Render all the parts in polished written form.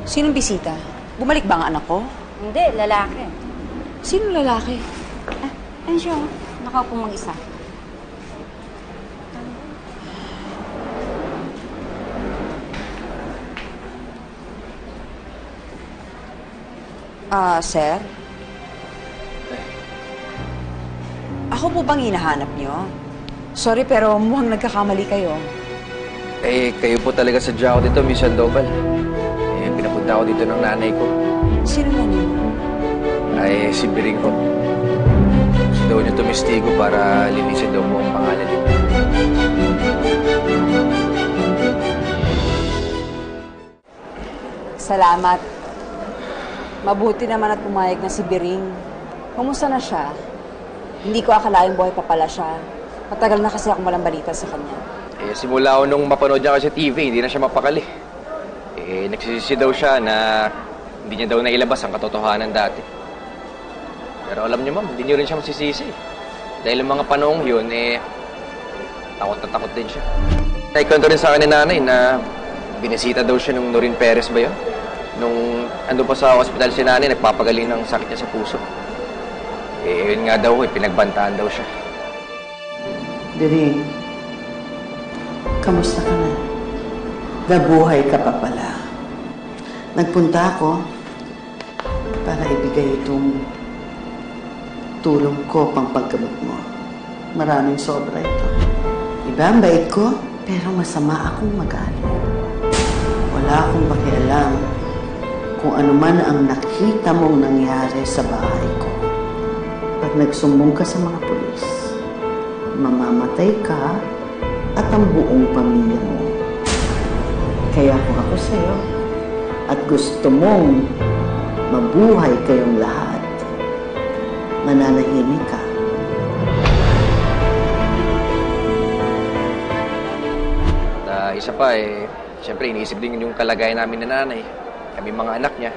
Sinong bisita? Bumalik ba ang anak ko? Hindi, lalaki. Sinong lalaki? Ayun siya, nakaupong mag-isa. Sir? Ako po bang hinahanap niyo? Sorry, pero mukhang nagkakamali kayo. Eh, kayo po talaga sadya ako dito, Miss Sandoval. Eh, pinapunta ako dito ng nanay ko. Sino na niyo? Ay, si Biring ko. Gusto daw niya tumistigo para linisin daw po ang pangalan niya. Salamat. Mabuti naman at pumayag na si Biring. Kumusta na siya? Hindi ko akalaing buhay pa pala siya. Matagal na kasi akong walang balita sa kanya. Eh, simula ako nung mapanood niya kasi sa TV, hindi na siya mapakali. Eh, nagsisisi daw siya na hindi niya daw nailabas ang katotohanan dati. Pero alam niyo, ma'am, hindi niyo rin siya masisisi. Dahil yung mga panoong yun, eh, takot na takot din siya. Naikwento rin sa akin ni nanay na binisita daw siya nung Norin Perez ba yun? Nung ando pa sa ospital si nanay, nagpapagaling ng sakit niya sa puso. Eh, yun nga daw, pinagbantaan daw siya. Biring, kamusta ka na? Nabuhay ka pa pala. Nagpunta ako para ibigay itong tulong ko pang paggamot mo. Maraming sobra ito. Iba ang bait ko, pero masama akong magalit. Wala akong pakialam kung ano man ang nakita mong nangyari sa bahay ko. Pag nagsumbong ka sa mga pulis, mamamatay ka at ang buong pamilya mo. Kaya kung ako sa'yo at gusto mong mabuhay kayong lahat, mananahimik ka. At isa pa, eh, siyempre iniisip din yung kalagayan namin na nanay. Kami mga anak niya.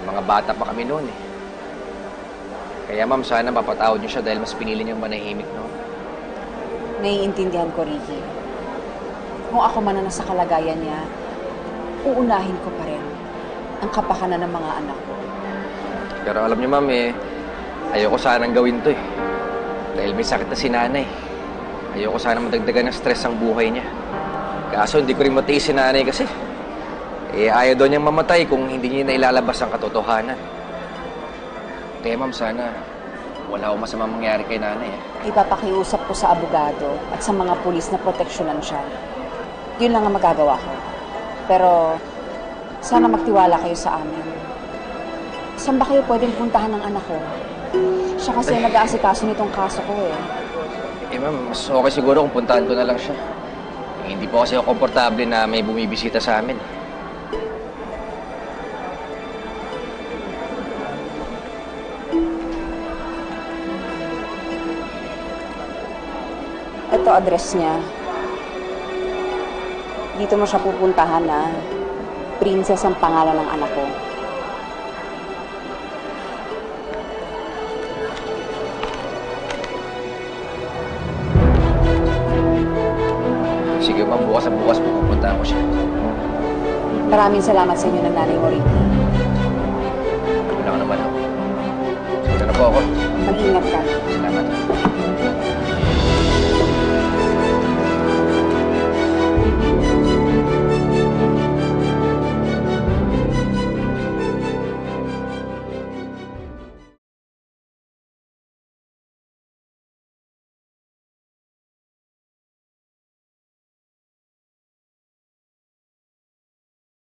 Mga bata pa kami noon eh. Kaya ma'am, sana mapatawad niyo siya dahil mas pinili niyang manahimik noon. Naiintindihan ko, Ricky. Kung ako man na nasa kalagayan niya, uunahin ko pa rin ang kapakanan ng mga anak ko. Pero alam niyo ma'am, eh, ayoko sanang gawin to eh. Dahil may sakit na si nanay. Ayoko sana madagdagan ng stress ang buhay niya. Kaso hindi ko rin matiis si nanay kasi. Eh, ayaw daw niyang mamatay kung hindi niya nailalabas ang katotohanan. Kaya ma'am, sana wala akong masamang mangyari kay nanay. Ipapakiusap ko sa abogado at sa mga pulis na proteksyonan siya. Yun lang ang magagawa ko. Pero sana magtiwala kayo sa amin. Saan ba kayo pwedeng puntahan ng anak ko? Siya kasi nag-aasikaso nitong kaso ko eh. Eh ma'am, mas okay siguro kung puntahan ko na lang siya. Eh, hindi po kasi ako komportable na may bumibisita sa amin. Ito address niya. Dito mo siya pupuntahan na Princess ang pangalan ng anak ko. Sige ma'am, bukas po pupuntahan ko siya. Maraming salamat sa inyo ng nanay mo, Ricky. Wala ka naman ako. Sige na po ako. Mag-ingat ka. Salamat.